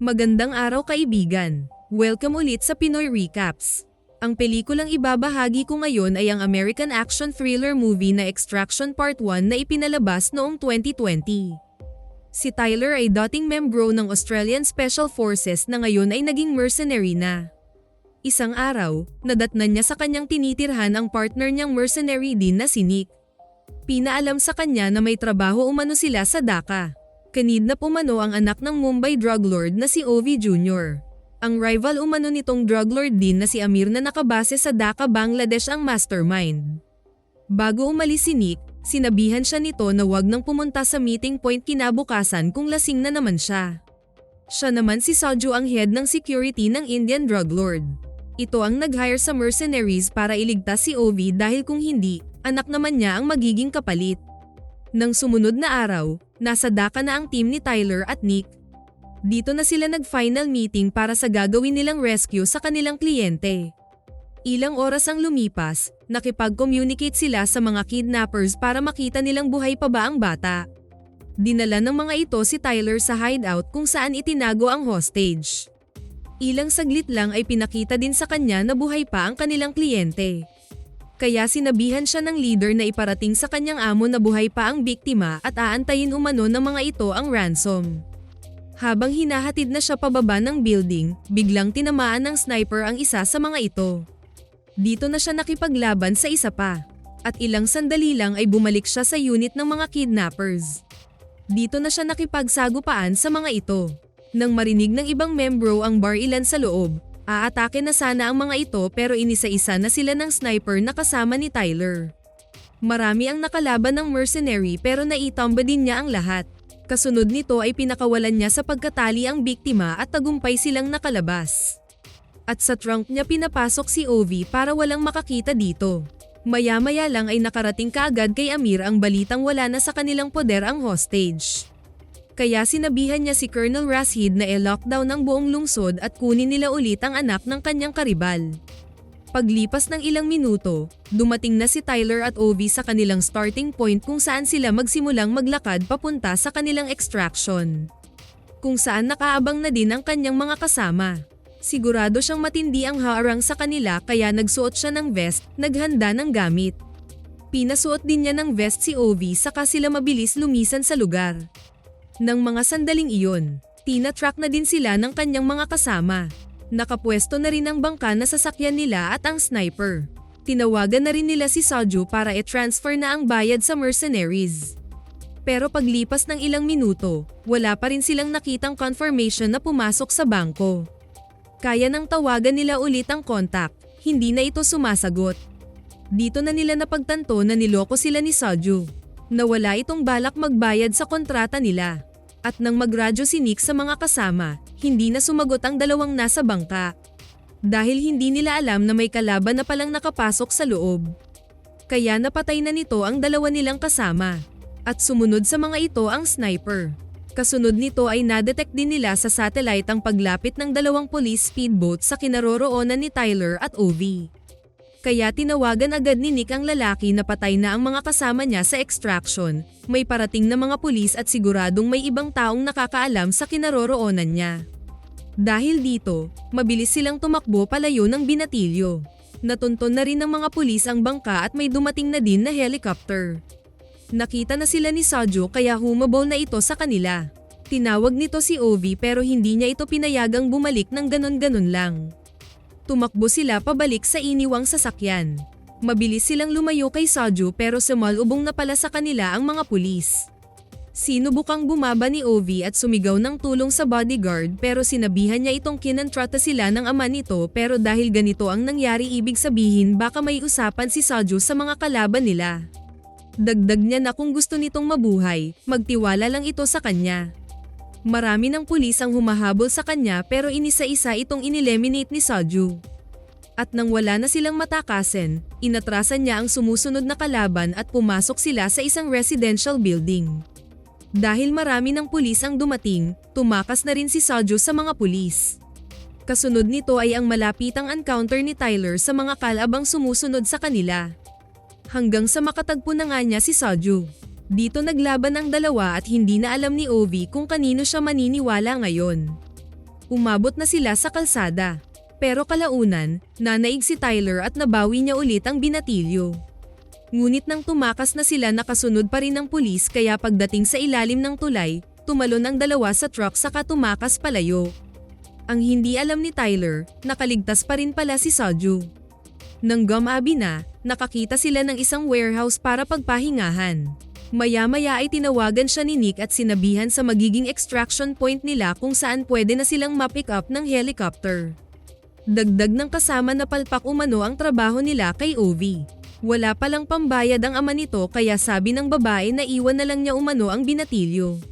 Magandang araw kaibigan. Welcome ulit sa Pinoy Recaps. Ang pelikulang ibabahagi ko ngayon ay ang American action thriller movie na Extraction Part 1 na ipinalabas noong 2020. Si Tyler ay dating membro ng Australian Special Forces na ngayon ay naging mercenary na. Isang araw, nadatnan niya sa kanyang tinitirhan ang partner niyang mercenary din na si Nick. Pinaalam sa kanya na may trabaho umano sila sa Dhaka. Kinidnap umano ang anak ng Mumbai drug lord na si Ovi Jr. Ang rival umano nitong drug lord din na si Amir na nakabase sa Dhaka, Bangladesh ang mastermind. Bago umalis si Nick, sinabihan siya nito na wag nang pumunta sa meeting point kinabukasan kung lasing na naman siya. Siya naman si Saju ang head ng security ng Indian drug lord. Ito ang nag-hire sa mercenaries para iligtas si Ovi dahil kung hindi, anak naman niya ang magiging kapalit. Nang sumunod na araw, nasa Dhaka na ang team ni Tyler at Nick. Dito na sila nag-final meeting para sa gagawin nilang rescue sa kanilang kliyente. Ilang oras ang lumipas, nakipag-communicate sila sa mga kidnappers para makita nilang buhay pa ba ang bata. Dinala ng mga ito si Tyler sa hideout kung saan itinago ang hostage. Ilang saglit lang ay pinakita din sa kanya na buhay pa ang kanilang kliyente. Kaya sinabihan siya ng leader na iparating sa kanyang amo na buhay pa ang biktima at aantayin umano ng mga ito ang ransom. Habang hinahatid na siya pababa ng building, biglang tinamaan ng sniper ang isa sa mga ito. Dito na siya nakipaglaban sa isa pa. At ilang sandali lang ay bumalik siya sa unit ng mga kidnappers. Dito na siya nakipagsagupaan sa mga ito. Nang marinig ng ibang membro ang barilan sa loob, aatake na sana ang mga ito pero inisa-isa na sila ng sniper na kasama ni Tyler. Marami ang nakalaban ng mercenary pero naitomba din niya ang lahat. Kasunod nito ay pinakawalan niya sa pagkatali ang biktima at tagumpay silang nakalabas. At sa trunk niya pinapasok si Ovi para walang makakita dito. Maya-maya lang ay nakarating kaagad kay Amir ang balitang wala na sa kanilang poder ang hostage. Kaya sinabihan niya si Colonel Rashid na i-lockdown ang buong lungsod at kunin nila ulit ang anak ng kanyang karibal. Paglipas ng ilang minuto, dumating na si Tyler at Ovi sa kanilang starting point kung saan sila magsimulang maglakad papunta sa kanilang extraction. Kung saan nakaabang na din ang kanyang mga kasama. Sigurado siyang matindi ang harang sa kanila kaya nagsuot siya ng vest, naghanda ng gamit. Pinasuot din niya ng vest si Ovi saka sila mabilis lumisan sa lugar. Nang mga sandaling iyon, tina-track na din sila ng kanyang mga kasama. Nakapwesto na rin ang bangka na sasakyan nila at ang sniper. Tinawagan na rin nila si Saju para i-transfer na ang bayad sa mercenaries. Pero paglipas ng ilang minuto, wala pa rin silang nakitang confirmation na pumasok sa bangko. Kaya nang tawagan nila ulit ang contact, hindi na ito sumasagot. Dito na nila napagtanto na niloko sila ni Saju. Nawala itong balak magbayad sa kontrata nila. At nang magradyo si Nick sa mga kasama, hindi na sumagot ang dalawang nasa bangka. Dahil hindi nila alam na may kalaban na palang nakapasok sa loob. Kaya napatay na nito ang dalawa nilang kasama. At sumunod sa mga ito ang sniper. Kasunod nito ay nadetect din nila sa satellite ang paglapit ng dalawang police speedboat sa kinaroroonan ni Tyler at Ovi. Kaya tinawagan agad ni Nick ang lalaki na patay na ang mga kasama niya sa extraction. May parating na mga pulis at siguradong may ibang taong nakakaalam sa kinaroroonan niya. Dahil dito, mabilis silang tumakbo palayo ng binatilyo. Natunton na rin ng mga pulis ang bangka at may dumating na din na helicopter. Nakita na sila ni Saju kaya humabol na ito sa kanila. Tinawag nito si Ovi pero hindi niya ito pinayagang bumalik ng ganon-ganon lang. Tumakbo sila pabalik sa iniwang sasakyan. Mabilis silang lumayo kay Saju pero sumalubong na pala sa kanila ang mga pulis. Sinubukang bumaba ni Ovi at sumigaw ng tulong sa bodyguard pero sinabihan niya itong kinontrata sila ng ama nito pero dahil ganito ang nangyari ibig sabihin baka may usapan si Saju sa mga kalaban nila. Dagdag niya na kung gusto nitong mabuhay, magtiwala lang ito sa kanya. Marami ng pulis ang humahabol sa kanya pero inisa-isa itong ineliminate ni Saju. At nang wala na silang matakasan, inatrasan niya ang sumusunod na kalaban at pumasok sila sa isang residential building. Dahil marami ng pulis ang dumating, tumakas na rin si Saju sa mga pulis. Kasunod nito ay ang malapitang encounter ni Tyler sa mga kalabang sumusunod sa kanila. Hanggang sa makatagpo na nga niya si Saju. Dito naglaban ang dalawa at hindi na alam ni Ovi kung kanino siya maniniwala ngayon. Umabot na sila sa kalsada. Pero kalaunan, nanaig si Tyler at nabawi niya ulit ang binatilyo. Ngunit nang tumakas na sila nakasunod pa rin ng pulis kaya pagdating sa ilalim ng tulay, tumalon ang dalawa sa truck saka tumakas palayo. Ang hindi alam ni Tyler, nakaligtas pa rin pala si Soju. Nang gumabi na, nakakita sila ng isang warehouse para pagpahingahan. Maya-maya ay tinawagan siya ni Nick at sinabihan sa magiging extraction point nila kung saan pwede na silang ma-pick up ng helicopter. Dagdag ng kasama na palpak umano ang trabaho nila kay Ovi. Wala palang pambayad ang ama nito kaya sabi ng babae na iwan na lang niya umano ang binatilyo.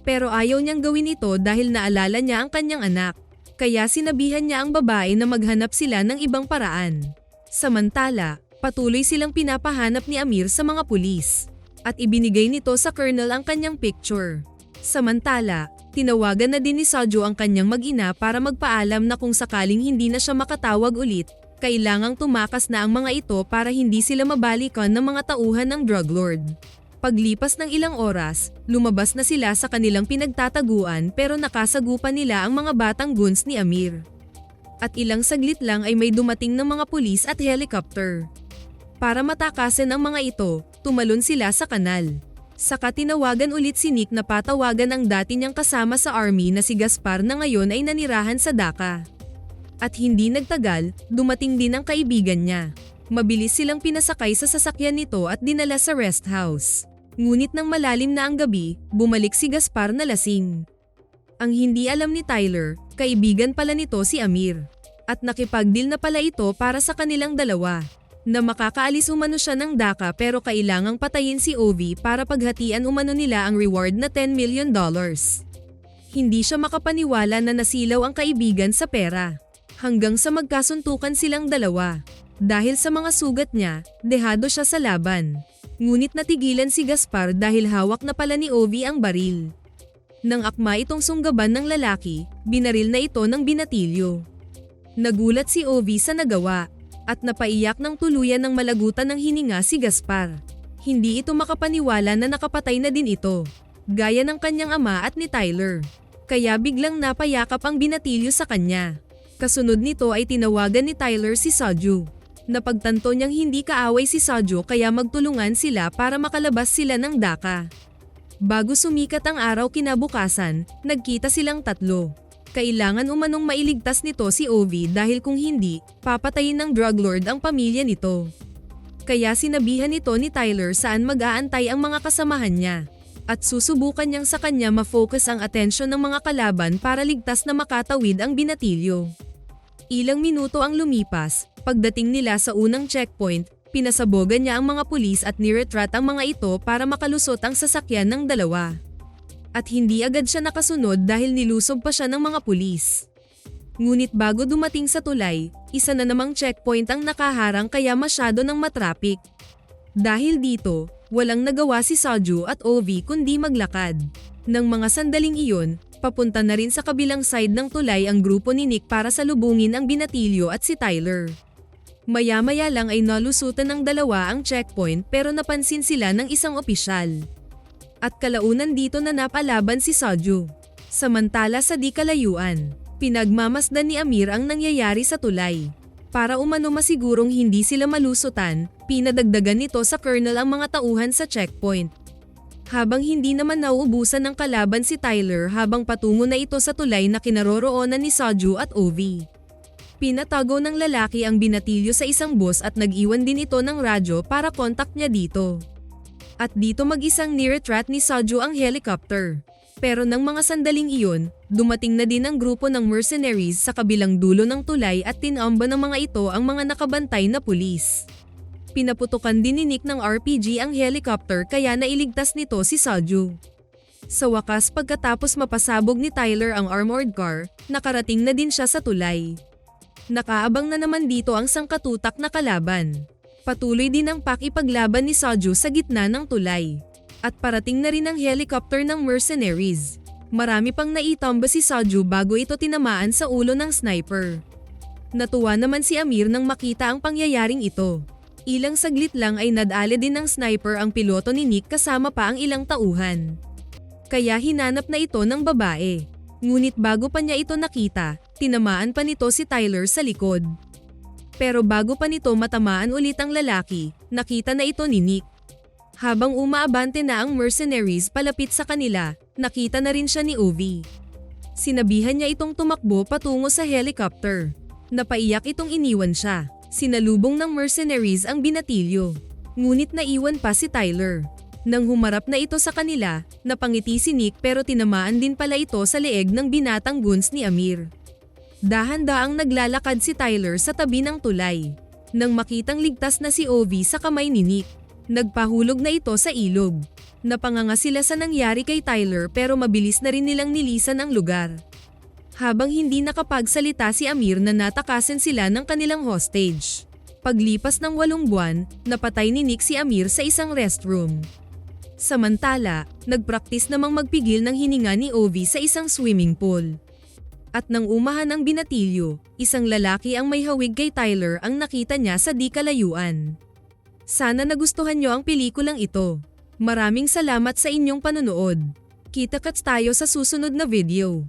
Pero ayaw niyang gawin ito dahil naalala niya ang kanyang anak. Kaya sinabihan niya ang babae na maghanap sila ng ibang paraan. Samantala, patuloy silang pinapahanap ni Amir sa mga pulis. At ibinigay nito sa colonel ang kanyang picture. Samantala, tinawagan na din ni Soju ang kanyang mag-ina para magpaalam na kung sakaling hindi na siya makatawag ulit, kailangang tumakas na ang mga ito para hindi sila mabalikan ng mga tauhan ng drug lord. Paglipas ng ilang oras, lumabas na sila sa kanilang pinagtataguan pero nakasagupan nila ang mga batang goons ni Amir. At ilang saglit lang ay may dumating ng mga pulis at helicopter. Para matakasan ang mga ito, tumalon sila sa kanal. Saka tinawagan ulit si Nick na patawagan ang dati niyang kasama sa army na si Gaspar na ngayon ay nanirahan sa Dhaka. At hindi nagtagal, dumating din ang kaibigan niya. Mabilis silang pinasakay sa sasakyan nito at dinala sa rest house. Ngunit nang malalim na ang gabi, bumalik si Gaspar na lasing. Ang hindi alam ni Tyler, kaibigan pala nito si Amir. At nakipagdeal na pala ito para sa kanilang dalawa. Na makakaalis umano siya ng Dhaka pero kailangang patayin si Ovi para paghatian umano nila ang reward na $10 million. Hindi siya makapaniwala na nasilaw ang kaibigan sa pera. Hanggang sa magkasuntukan silang dalawa. Dahil sa mga sugat niya, dehado siya sa laban. Ngunit natigilan si Gaspar dahil hawak na pala ni Ovi ang baril. Nang akma itong sunggaban ng lalaki, binaril na ito ng binatilyo. Nagulat si Ovi sa nagawa. At napaiyak ng tuluyan ng malagutan ng hininga si Gaspar. Hindi ito makapaniwala na nakapatay na din ito. Gaya ng kanyang ama at ni Tyler. Kaya biglang napayakap ang binatilyo sa kanya. Kasunod nito ay tinawagan ni Tyler si Soju. Napagtanto niyang hindi kaaway si Soju kaya magtulungan sila para makalabas sila ng Dhaka. Bago sumikat ang araw kinabukasan, nagkita silang tatlo. Kailangan umanong mailigtas nito si Ovi dahil kung hindi, papatayin ng drug lord ang pamilya nito. Kaya sinabihan nito ni Tyler saan mag-aantay ang mga kasamahan niya. At susubukan niyang sa kanya ma-focus ang atensyon ng mga kalaban para ligtas na makatawid ang binatilyo. Ilang minuto ang lumipas, pagdating nila sa unang checkpoint, pinasabogan niya ang mga pulis at niretrat ang mga ito para makalusot ang sasakyan ng dalawa. At hindi agad siya nakasunod dahil nilusob pa siya ng mga pulis. Ngunit bago dumating sa tulay, isa na namang checkpoint ang nakaharang kaya masyado ng matrapik. Dahil dito, walang nagawa si Soju at Ovi kundi maglakad. Nang mga sandaling iyon, papunta na rin sa kabilang side ng tulay ang grupo ni Nick para salubungin ang binatilyo at si Tyler. Maya-maya lang ay nalusutan ng dalawa ang checkpoint pero napansin sila ng isang opisyal. At kalaunan dito na napalaban si Soju. Samantala sa di kalayuan, pinagmamasdan ni Amir ang nangyayari sa tulay. Para umano masigurong hindi sila malusutan, pinadagdagan nito sa colonel ang mga tauhan sa checkpoint. Habang hindi naman nauubusan ng kalaban si Tyler habang patungo na ito sa tulay na kinaroroonan ni Soju at Ovi. Pinatago ng lalaki ang binatilyo sa isang bus at nag-iwan din ito ng radyo para kontak niya dito. At dito mag-isang niretrat ni Soju ang helicopter. Pero nang mga sandaling iyon, dumating na din ang grupo ng mercenaries sa kabilang dulo ng tulay at tinamba ng mga ito ang mga nakabantay na pulis. Pinaputukan din ni Nick ng RPG ang helicopter kaya nailigtas nito si Soju. Sa wakas pagkatapos mapasabog ni Tyler ang armored car, nakarating na din siya sa tulay. Nakaabang na naman dito ang sangkatutak na kalaban. Patuloy din ang pakipaglaban ni Soju sa gitna ng tulay. At parating na rin ang helicopter ng mercenaries. Marami pang naitamba si Soju bago ito tinamaan sa ulo ng sniper. Natuwa naman si Amir nang makita ang pangyayaring ito. Ilang saglit lang ay nadali din ng sniper ang piloto ni Nick kasama pa ang ilang tauhan. Kaya hinanap na ito ng babae. Ngunit bago pa niya ito nakita, tinamaan pa nito si Tyler sa likod. Pero bago pa nito matamaan ulit ang lalaki, nakita na ito ni Nick. Habang umaabante na ang mercenaries palapit sa kanila, nakita na rin siya ni Ovi. Sinabihan niya itong tumakbo patungo sa helicopter. Napaiyak itong iniwan siya. Sinalubong ng mercenaries ang binatilyo. Ngunit naiwan pa si Tyler. Nang humarap na ito sa kanila, napangiti si Nick pero tinamaan din pala ito sa leeg ng binatang goons ni Amir. Dahan-daang naglalakad si Tyler sa tabi ng tulay. Nang makitang ligtas na si Ovi sa kamay ni Nick, nagpahulog na ito sa ilog. Napanganga sila sa nangyari kay Tyler pero mabilis na rin nilang nilisan ang lugar. Habang hindi nakapagsalita si Amir na natakasan sila ng kanilang hostage. Paglipas ng 8 buwan, napatay ni Nick si Amir sa isang restroom. Samantala, nagpraktis namang magpigil ng hininga ni Ovi sa isang swimming pool. At nang umahan ang binatilyo, isang lalaki ang may hawig kay Tyler ang nakita niya sa di kalayuan. Sana nagustuhan niyo ang pelikulang ito. Maraming salamat sa inyong panonood. Kita-kits tayo sa susunod na video.